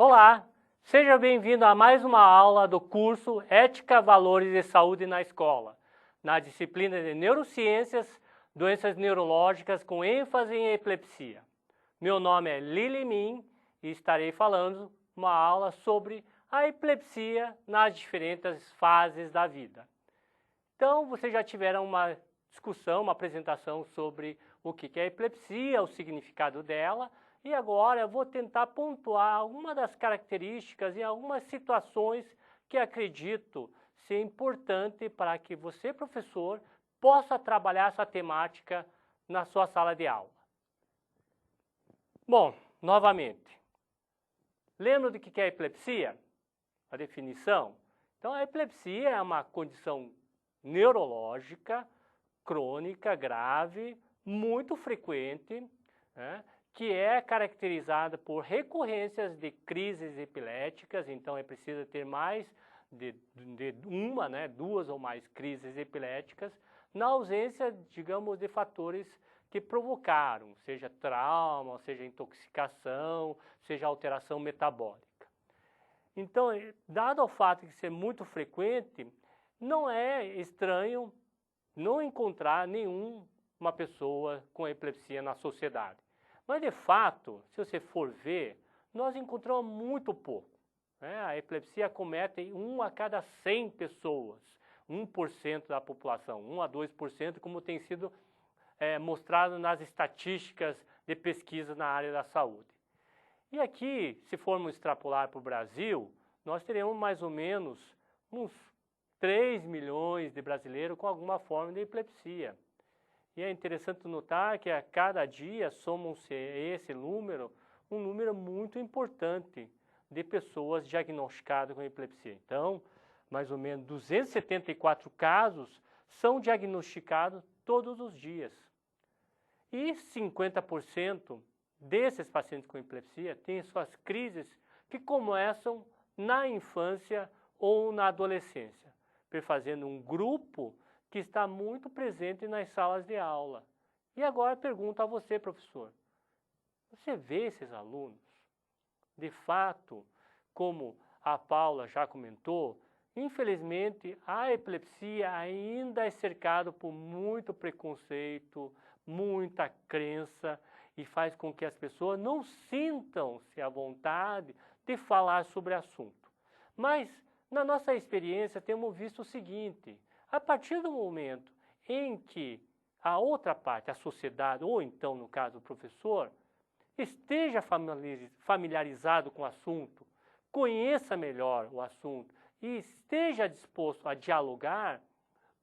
Olá, seja bem-vindo a mais uma aula do curso Ética, Valores e Saúde na Escola, na disciplina de Neurociências, Doenças Neurológicas com ênfase em epilepsia. Meu nome é Lili Min e estarei falando uma aula sobre a epilepsia nas diferentes fases da vida. Então, vocês já tiveram uma discussão, uma apresentação sobre o que é a epilepsia, o significado dela, e agora eu vou tentar pontuar algumas das características e algumas situações que acredito ser importante para que você, professor, possa trabalhar essa temática na sua sala de aula. Bom, novamente, lembra do que é a epilepsia? A definição? Então, a epilepsia é uma condição neurológica, crônica, grave, muito frequente, né, que é caracterizada por recorrências de crises epiléticas, então é preciso ter mais de duas ou mais crises epiléticas, na ausência, digamos, de fatores que provocaram, seja trauma, seja intoxicação, seja alteração metabólica. Então, dado o fato de ser muito frequente, não é estranho não encontrar nenhuma pessoa com epilepsia na sociedade. Mas, de fato, se você for ver, nós encontramos muito pouco, né? A epilepsia acomete 1 a cada 100 pessoas, 1% da população, 1 a 2%, como tem sido mostrado nas estatísticas de pesquisa na área da saúde. E aqui, se formos extrapolar para o Brasil, nós teremos mais ou menos uns 3 milhões de brasileiros com alguma forma de epilepsia. E é interessante notar que a cada dia somam-se esse número, um número muito importante de pessoas diagnosticadas com epilepsia. Então, mais ou menos 274 casos são diagnosticados todos os dias. E 50% desses pacientes com epilepsia têm suas crises que começam na infância ou na adolescência, perfazendo um grupo que está muito presente nas salas de aula. E agora pergunto a você, professor, você vê esses alunos? De fato, como a Paula já comentou, infelizmente a epilepsia ainda é cercada por muito preconceito, muita crença, e faz com que as pessoas não sintam-se à vontade de falar sobre o assunto. Mas, na nossa experiência, temos visto o seguinte: a partir do momento em que a outra parte, a sociedade, ou então, no caso, o professor, esteja familiarizado com o assunto, conheça melhor o assunto e esteja disposto a dialogar,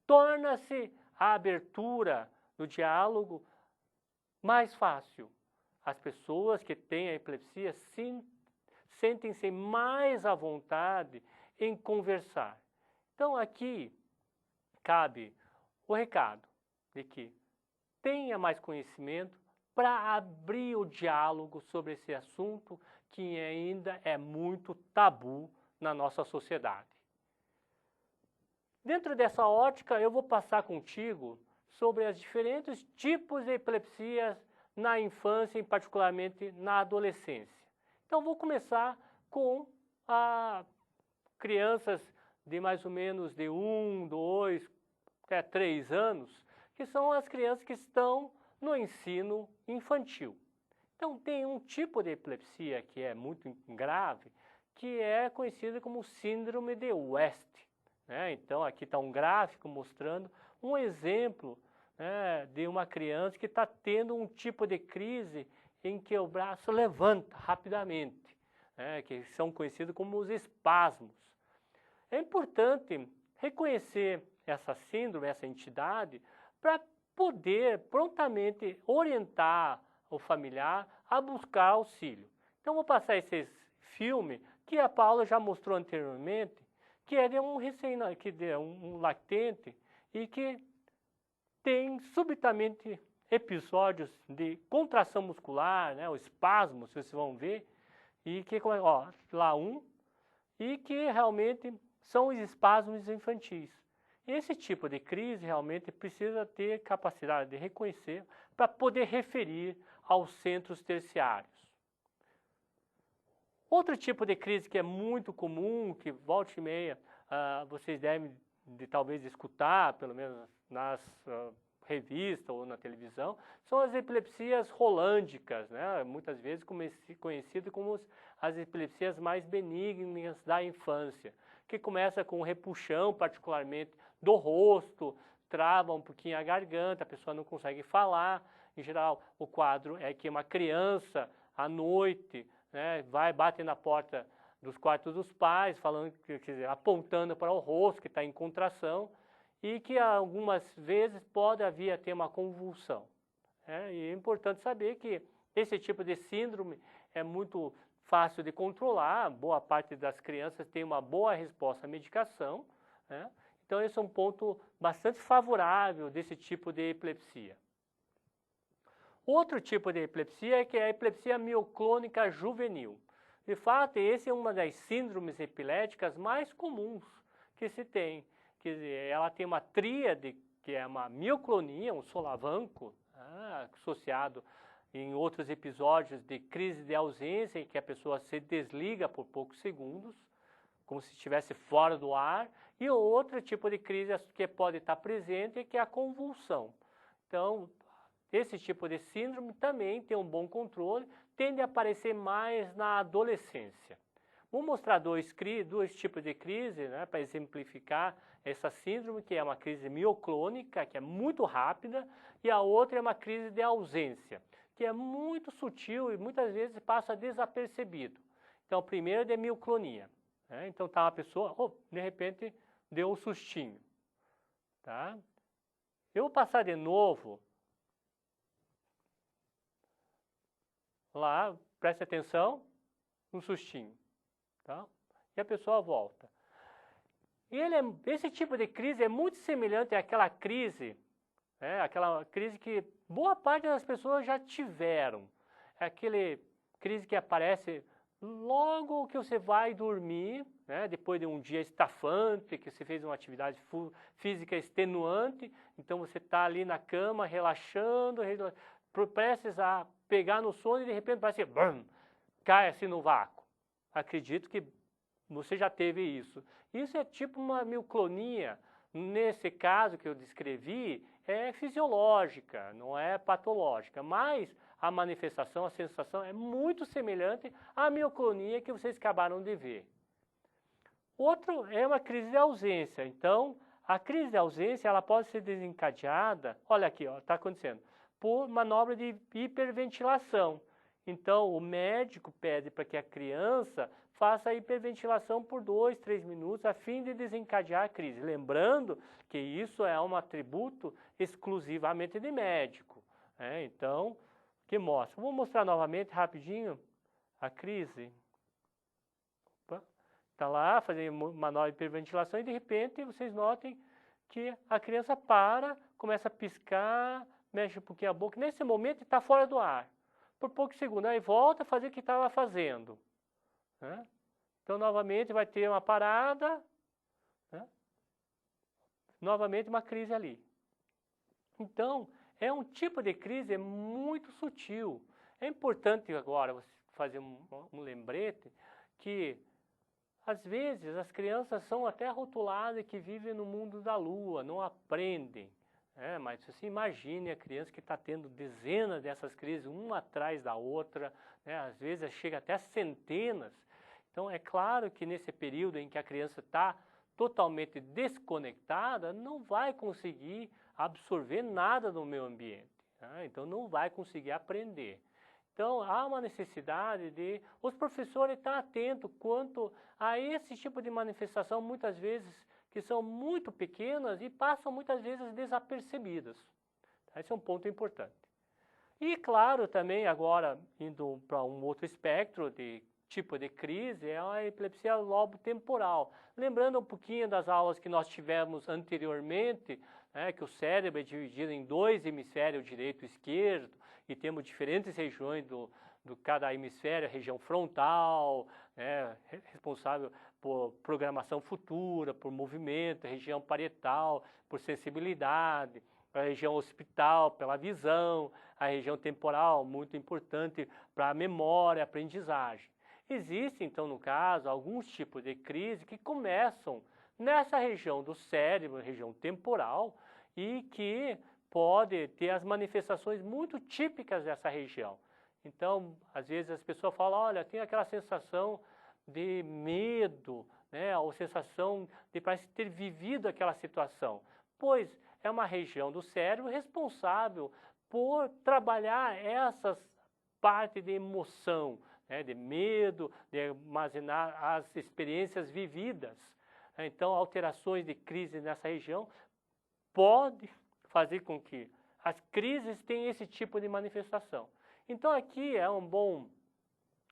torna-se a abertura do diálogo mais fácil. As pessoas que têm a epilepsia sentem-se mais à vontade em conversar. Então, aqui cabe o recado de que tenha mais conhecimento para abrir o diálogo sobre esse assunto que ainda é muito tabu na nossa sociedade. Dentro dessa ótica, eu vou passar contigo sobre os diferentes tipos de epilepsias na infância e particularmente na adolescência. Então, vou começar com crianças de mais ou menos de 1, 2, até 3 anos, que são as crianças que estão no ensino infantil. Então, tem um tipo de epilepsia que é muito grave, que é conhecido como síndrome de West, né? Então, aqui está um gráfico mostrando um exemplo, né, de uma criança que está tendo um tipo de crise em que o braço levanta rapidamente, né, que são conhecidos como os espasmos. É importante reconhecer essa síndrome, essa entidade, para poder prontamente orientar o familiar a buscar auxílio. Então, vou passar esse filme que a Paula já mostrou anteriormente, que é de um lactente e que tem subitamente episódios de contração muscular, né, o espasmo, vocês vão ver, e que, ó, lá e que realmente são os espasmos infantis. Esse tipo de crise realmente precisa ter capacidade de reconhecer para poder referir aos centros terciários. Outro tipo de crise que é muito comum, que volta e meia vocês devem talvez escutar, pelo menos nas revistas ou na televisão, são as epilepsias rolândicas, né? Muitas vezes conhecido como as epilepsias mais benignas da infância, que começa com repuxão, particularmente do rosto, trava um pouquinho a garganta, a pessoa não consegue falar. Em geral, o quadro é que uma criança, à noite, né, bate na porta dos quartos dos pais, falando, quer dizer, apontando para o rosto, que está em contração, e que algumas vezes pode haver até uma convulsão. E é importante saber que esse tipo de síndrome é muito fácil de controlar, boa parte das crianças tem uma boa resposta à medicação, né? Então esse é um ponto bastante favorável desse tipo de epilepsia. Outro tipo de epilepsia é que é a epilepsia mioclônica juvenil. De fato, esse é uma das síndromes epiléticas mais comuns que se tem. Quer dizer, ela tem uma tríade, que é uma mioclonia, um solavanco, associado em outros episódios de crise de ausência, em que a pessoa se desliga por poucos segundos, como se estivesse fora do ar, e outro tipo de crise que pode estar presente, que é a convulsão. Então, esse tipo de síndrome também tem um bom controle, tende a aparecer mais na adolescência. Vou mostrar dois tipos de crise, né, para exemplificar essa síndrome, que é uma crise mioclônica, que é muito rápida, e a outra é uma crise de ausência, que é muito sutil e muitas vezes passa desapercebido. Então, a primeira é de mioclonia. Né? Então, tá uma pessoa, de repente, deu um sustinho. Tá? Eu vou passar de novo. Lá, preste atenção, um sustinho. Tá? E a pessoa volta. E esse tipo de crise é muito semelhante àquela crise, aquela crise que boa parte das pessoas já tiveram. É aquele crise que aparece logo que você vai dormir, né, depois de um dia estafante, que você fez uma atividade física extenuante, então você está ali na cama relaxando, prestes a pegar no sono e de repente parece que cai assim no vácuo. Acredito que você já teve isso. Isso é tipo uma mioclonia. Nesse caso que eu descrevi, é fisiológica, não é patológica, mas a manifestação, a sensação é muito semelhante à mioclonia que vocês acabaram de ver. Outro é uma crise de ausência. Então, a crise de ausência ela pode ser desencadeada, olha aqui, está acontecendo, por manobra de hiperventilação. Então, o médico pede para que a criança faça a hiperventilação por 2, 3 minutos a fim de desencadear a crise. Lembrando que isso é um atributo exclusivamente de médico. Então, que mostra. Vou mostrar novamente, rapidinho, a crise. Está lá, fazendo manobra de hiperventilação e de repente vocês notem que a criança para, começa a piscar, mexe um pouquinho a boca. Nesse momento está fora do ar. Por poucos segundos, aí volta a fazer o que estava fazendo. Né? Então, novamente, vai ter uma parada, né? Novamente uma crise ali. Então, é um tipo de crise muito sutil. É importante agora você fazer um lembrete que, às vezes, as crianças são até rotuladas que vivem no mundo da lua, não aprendem. Mas você imagine a criança que está tendo dezenas dessas crises, uma atrás da outra, né? Às vezes chega até centenas. Então é claro que nesse período em que a criança está totalmente desconectada, não vai conseguir absorver nada do meio ambiente. Então não vai conseguir aprender. Então há uma necessidade de os professores estar atentos quanto a esse tipo de manifestação, muitas vezes que são muito pequenas e passam muitas vezes desapercebidas. Esse é um ponto importante. E claro, também agora indo para um outro espectro de tipo de crise, é a epilepsia lobo-temporal. Lembrando um pouquinho das aulas que nós tivemos anteriormente, que o cérebro é dividido em 2 hemisférios, direito e esquerdo, e temos diferentes regiões do cada hemisfério, a região frontal, responsável por programação futura, por movimento, a região parietal, por sensibilidade, a região occipital pela visão, a região temporal, muito importante para a memória, aprendizagem. Existem, então, no caso, alguns tipos de crise que começam nessa região do cérebro, região temporal, e que pode ter as manifestações muito típicas dessa região. Então, às vezes as pessoas falam, olha, tem aquela sensação de medo, né, ou sensação de parece ter vivido aquela situação, pois é uma região do cérebro responsável por trabalhar essas partes de emoção, né, de medo, de armazenar as experiências vividas. Então, alterações de crise nessa região pode fazer com que as crises tenham esse tipo de manifestação. Então, aqui é um bom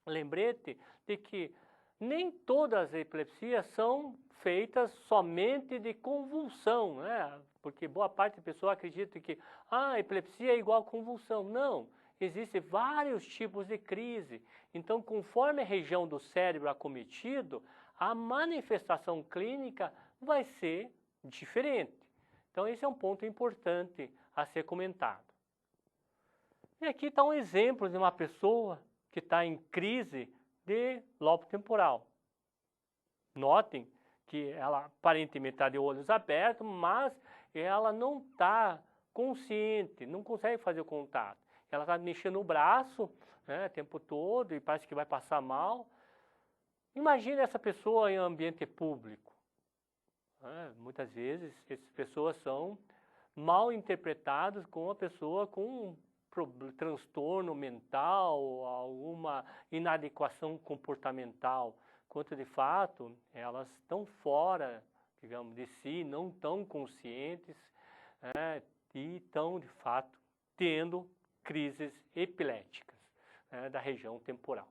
lembrete de que nem todas as epilepsias são feitas somente de convulsão, né? Porque boa parte da pessoa acredita que a epilepsia é igual a convulsão. Não, existem vários tipos de crise. Então, conforme a região do cérebro acometido, a manifestação clínica vai ser diferente. Então, esse é um ponto importante a ser comentado. E aqui está um exemplo de uma pessoa que está em crise de lobo temporal. Notem que ela aparentemente está de olhos abertos, mas ela não está consciente, não consegue fazer o contato. Ela está mexendo o braço, né, o tempo todo e parece que vai passar mal. Imagine essa pessoa em ambiente público. Muitas vezes essas pessoas são mal interpretadas como uma pessoa com um transtorno mental, alguma inadequação comportamental, quanto de fato elas estão fora, digamos, de si, não tão conscientes, e estão de fato tendo crises epiléticas, da região temporal.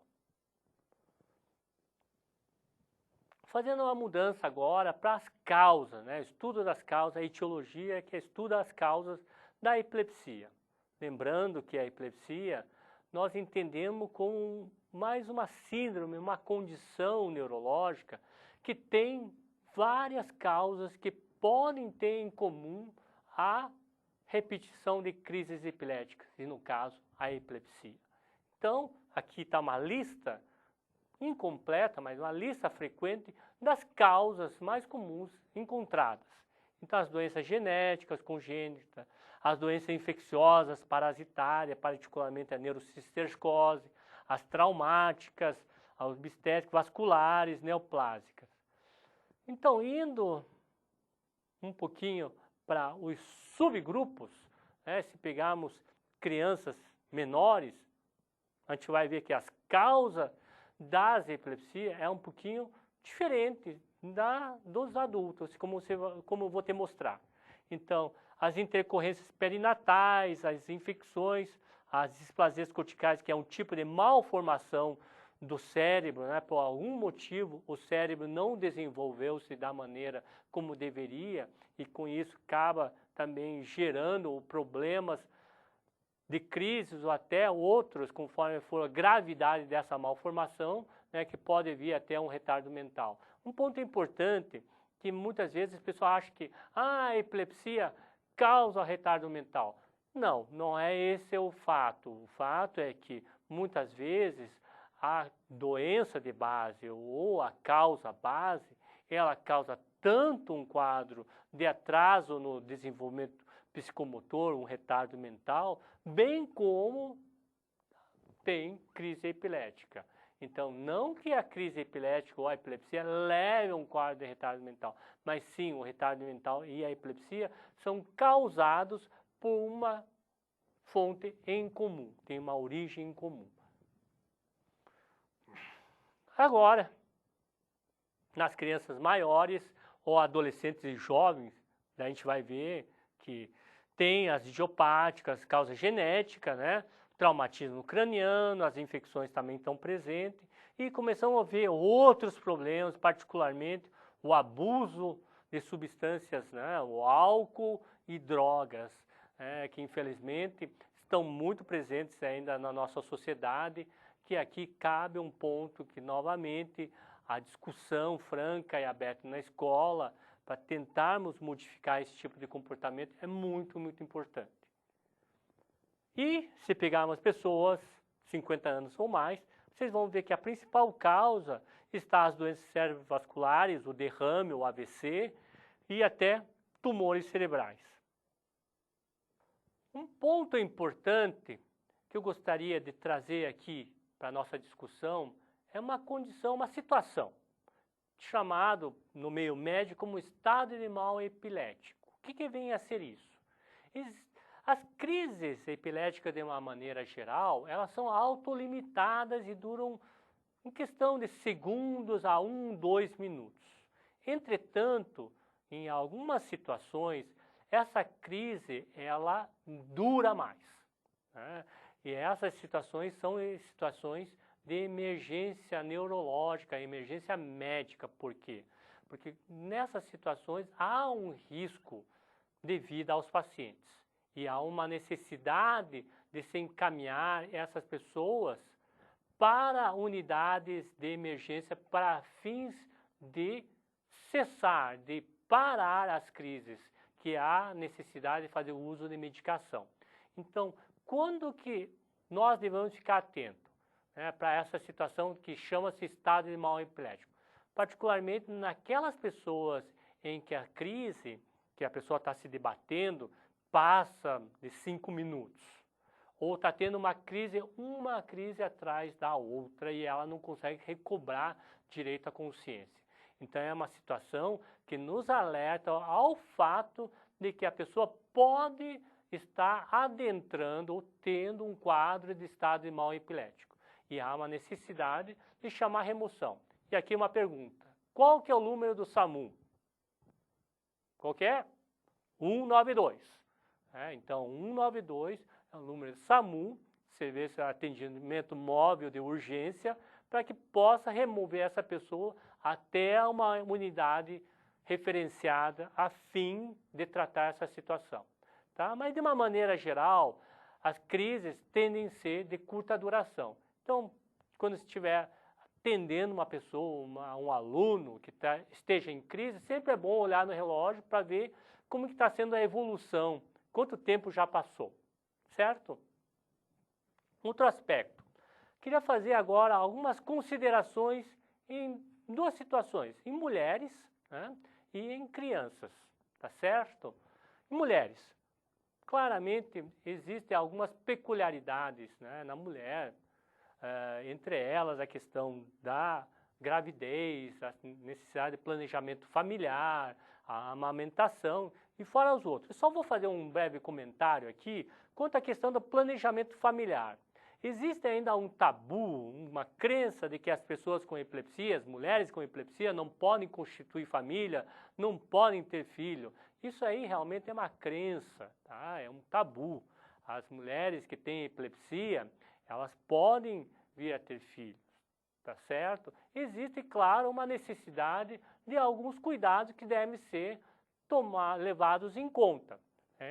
Fazendo uma mudança agora para as causas, estudo das causas, a etiologia, que estuda as causas da epilepsia. Lembrando que a epilepsia nós entendemos como mais uma síndrome, uma condição neurológica que tem várias causas que podem ter em comum a repetição de crises epiléticas, e no caso, a epilepsia. Então, aqui está uma lista incompleta, mas uma lista frequente das causas mais comuns encontradas. Então, as doenças genéticas, congênitas, as doenças infecciosas, parasitárias, particularmente a neurocistercose, as traumáticas, as obstétricas, vasculares, neoplásicas. Então, indo um pouquinho para os subgrupos, se pegarmos crianças menores, a gente vai ver que as causas das epilepsias é um pouquinho diferente dos adultos, como eu vou te mostrar. Então, as intercorrências perinatais, as infecções, as displasias corticais, que é um tipo de malformação do cérebro, por algum motivo o cérebro não desenvolveu-se da maneira como deveria e com isso acaba também gerando problemas de crises ou até outros, conforme for a gravidade dessa malformação, que pode vir até um retardo mental. Um ponto importante que muitas vezes as pessoas acham que a epilepsia causa retardo mental. Não, não é esse o fato. O fato é que muitas vezes a doença de base ou a causa base, ela causa tanto um quadro de atraso no desenvolvimento psicomotor, um retardo mental, bem como tem crise epilética. Então, não que a crise epilética ou a epilepsia leve a um quadro de retardo mental, mas sim, o retardo mental e a epilepsia são causados por uma fonte em comum, tem uma origem em comum. Agora, nas crianças maiores ou adolescentes e jovens, a gente vai ver que tem as idiopáticas, causa genética, traumatismo craniano, as infecções também estão presentes, e começamos a ver outros problemas, particularmente o abuso de substâncias, o álcool e drogas, que infelizmente estão muito presentes ainda na nossa sociedade, que aqui cabe um ponto que novamente a discussão franca e aberta na escola para tentarmos modificar esse tipo de comportamento é muito, muito importante. E se pegarmos pessoas, 50 anos ou mais, vocês vão ver que a principal causa está as doenças cerebrovasculares, o derrame, o AVC e até tumores cerebrais. Um ponto importante que eu gostaria de trazer aqui para a nossa discussão é uma condição, uma situação, chamado no meio médico como estado animal epilético. O que vem a ser isso? As crises epiléticas, de uma maneira geral, elas são autolimitadas e duram em questão de segundos a 1, 2 minutos. Entretanto, em algumas situações, essa crise ela dura mais, né? E essas situações são situações de emergência neurológica, emergência médica. Por quê? Porque nessas situações há um risco de vida aos pacientes e há uma necessidade de se encaminhar essas pessoas para unidades de emergência para fins de cessar, de parar as crises, que há necessidade de fazer o uso de medicação. Então, quando que nós devemos ficar atentos, né, para essa situação que chama-se estado animal epilético? Particularmente naquelas pessoas em que a crise, que a pessoa está se debatendo, passa de 5 minutos. Ou está tendo uma crise atrás da outra e ela não consegue recobrar direito à consciência. Então é uma situação que nos alerta ao fato de que a pessoa pode estar adentrando ou tendo um quadro de estado animal epilético. E há uma necessidade de chamar remoção. E aqui uma pergunta: qual que é o número do SAMU? Qual que é? 192. Então, 192 é o número do SAMU, Serviço de Atendimento Móvel de Urgência, para que possa remover essa pessoa até uma unidade referenciada a fim de tratar essa situação. Tá? Mas, de uma maneira geral, as crises tendem a ser de curta duração. Então, quando estiver atendendo uma pessoa, um aluno que esteja em crise, sempre é bom olhar no relógio para ver como está sendo a evolução, quanto tempo já passou, certo? Outro aspecto. Queria fazer agora algumas considerações em duas situações, em mulheres, né, e em crianças, tá certo? Em mulheres, claramente existem algumas peculiaridades, né, na mulher, entre elas a questão da gravidez, a necessidade de planejamento familiar, a amamentação e fora os outros. Eu só vou fazer um breve comentário aqui quanto à questão do planejamento familiar. Existe ainda um tabu, uma crença de que as pessoas com epilepsia, as mulheres com epilepsia, não podem constituir família, não podem ter filho. Isso aí realmente é uma crença, tá? É um tabu. As mulheres que têm epilepsia, elas podem vir a ter filhos, tá certo? Existe, claro, uma necessidade de alguns cuidados que devem ser levados em conta.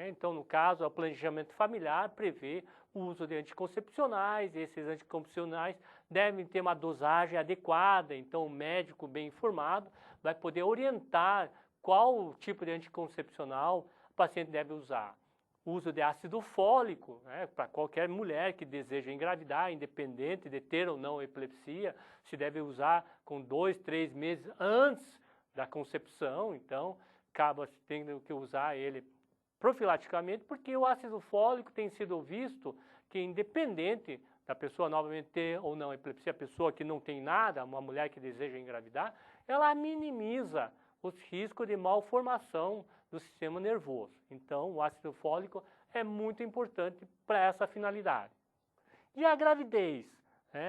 Então, no caso, o planejamento familiar prevê o uso de anticoncepcionais, e esses anticoncepcionais devem ter uma dosagem adequada, então o médico bem informado vai poder orientar qual tipo de anticoncepcional o paciente deve usar. O uso de ácido fólico, né, para qualquer mulher que deseja engravidar, independente de ter ou não epilepsia, se deve usar com 2, 3 meses antes da concepção, então acaba tendo que usar ele profilaticamente, porque o ácido fólico tem sido visto que, independente da pessoa novamente ter ou não epilepsia, a pessoa que não tem nada, uma mulher que deseja engravidar, ela minimiza os riscos de malformação do sistema nervoso. Então, o ácido fólico é muito importante para essa finalidade. E a gravidez?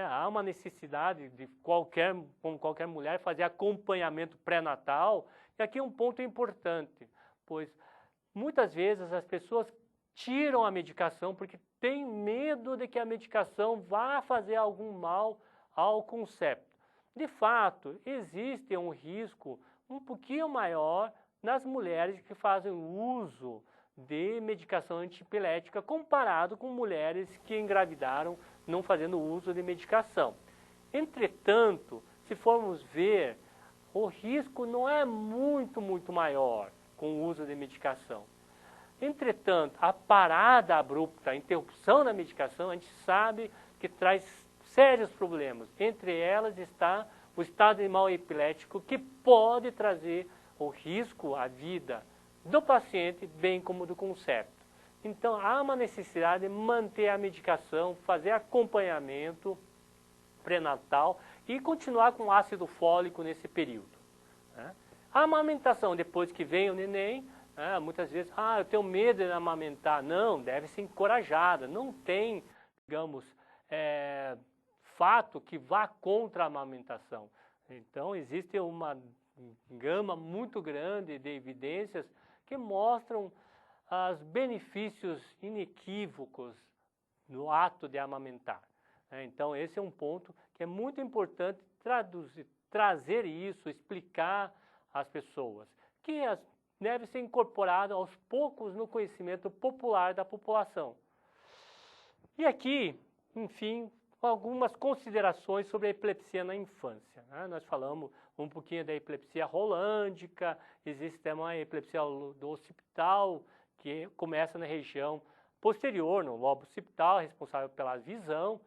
Há uma necessidade de como qualquer mulher, fazer acompanhamento pré-natal. E aqui um ponto importante, pois muitas vezes as pessoas tiram a medicação porque têm medo de que a medicação vá fazer algum mal ao concepto. De fato, existe um risco um pouquinho maior nas mulheres que fazem uso de medicação antipilética comparado com mulheres que engravidaram não fazendo uso de medicação. Entretanto, se formos ver, o risco não é muito maior com o uso de medicação. Entretanto, a parada abrupta, a interrupção da medicação, a gente sabe que traz sérios problemas. Entre elas está o estado animal epilético, que pode trazer o risco à vida do paciente, bem como do concepto. Então, há uma necessidade de manter a medicação, fazer acompanhamento pré-natal e continuar com ácido fólico nesse período. Né? A amamentação, depois que vem o neném, muitas vezes, eu tenho medo de amamentar. Não, deve ser encorajada. Não tem, digamos, fato que vá contra a amamentação. Então, existe uma gama muito grande de evidências que mostram os benefícios inequívocos no ato de amamentar. Então, esse é um ponto que é muito importante trazer isso, explicar às pessoas, que deve ser incorporado aos poucos no conhecimento popular da população. E aqui, enfim, algumas considerações sobre a epilepsia na infância. Nós falamos um pouquinho da epilepsia rolândica, existe também a epilepsia do occipital, que começa na região posterior, no lobo occipital, responsável pela visão.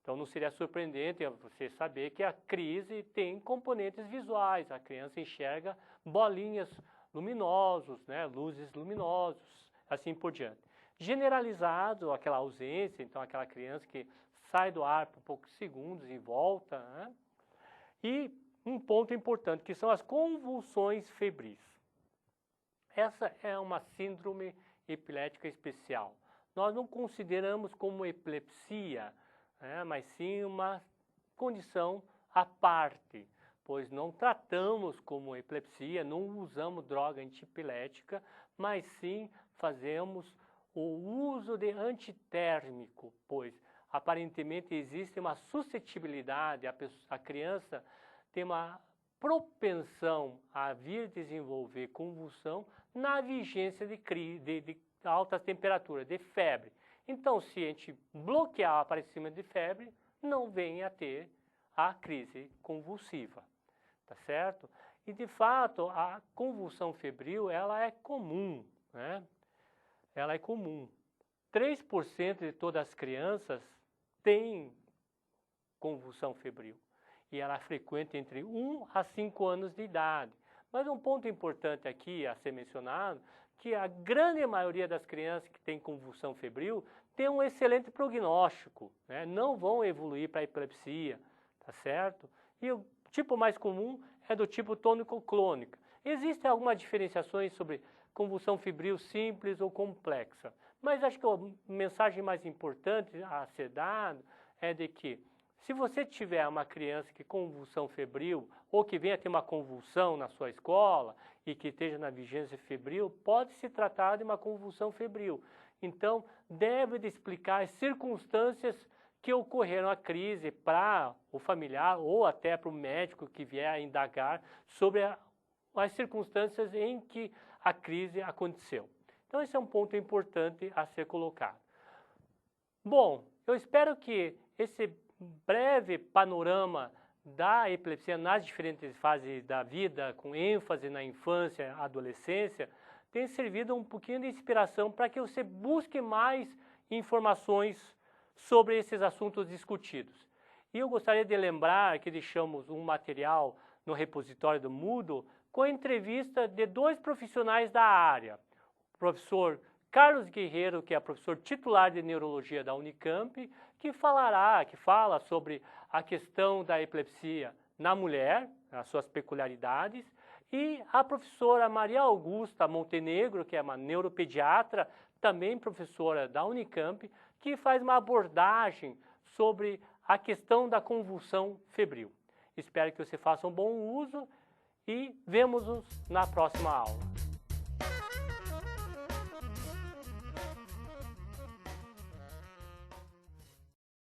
Então, não seria surpreendente você saber que a crise tem componentes visuais. A criança enxerga bolinhas luminosos, luzes luminosos, assim por diante. Generalizado, aquela ausência, então aquela criança que sai do ar por poucos segundos e volta. E um ponto importante, que são as convulsões febris. Essa é uma síndrome epilética especial. Nós não consideramos como epilepsia, mas sim uma condição à parte, pois não tratamos como epilepsia, não usamos droga antiepilética, mas sim fazemos o uso de antitérmico, pois aparentemente existe uma suscetibilidade, a criança tem uma propensão a vir desenvolver convulsão na vigência de altas temperaturas, de febre. Então, se a gente bloquear o aparecimento de febre, não vem a ter a crise convulsiva, tá certo? E, de fato, a convulsão febril, ela é comum, Ela é comum. 3% de todas as crianças têm convulsão febril. E ela é frequente entre 1 a 5 anos de idade. Mas um ponto importante aqui a ser mencionado, que a grande maioria das crianças que têm convulsão febril tem um excelente prognóstico, não vão evoluir para epilepsia, tá certo? E o tipo mais comum é do tipo tônico-clônica. Existem algumas diferenciações sobre convulsão febril simples ou complexa, mas acho que a mensagem mais importante a ser dada é de que, se você tiver uma criança que convulsão febril, ou que venha ter uma convulsão na sua escola e que esteja na vigência febril, pode se tratar de uma convulsão febril. Então, deve de explicar as circunstâncias que ocorreram a crise para o familiar ou até para o médico que vier a indagar sobre as circunstâncias em que a crise aconteceu. Então, esse é um ponto importante a ser colocado. Bom, eu espero que esse breve panorama da epilepsia nas diferentes fases da vida, com ênfase na infância e adolescência, tenha servido um pouquinho de inspiração para que você busque mais informações sobre esses assuntos discutidos. E eu gostaria de lembrar que deixamos um material no repositório do Moodle com a entrevista de 2 profissionais da área. O professor Carlos Guerreiro, que é professor titular de neurologia da Unicamp, que fala sobre a questão da epilepsia na mulher, as suas peculiaridades, e a professora Maria Augusta Montenegro, que é uma neuropediatra, também professora da Unicamp, que faz uma abordagem sobre a questão da convulsão febril. Espero que você faça um bom uso e vemo-nos na próxima aula.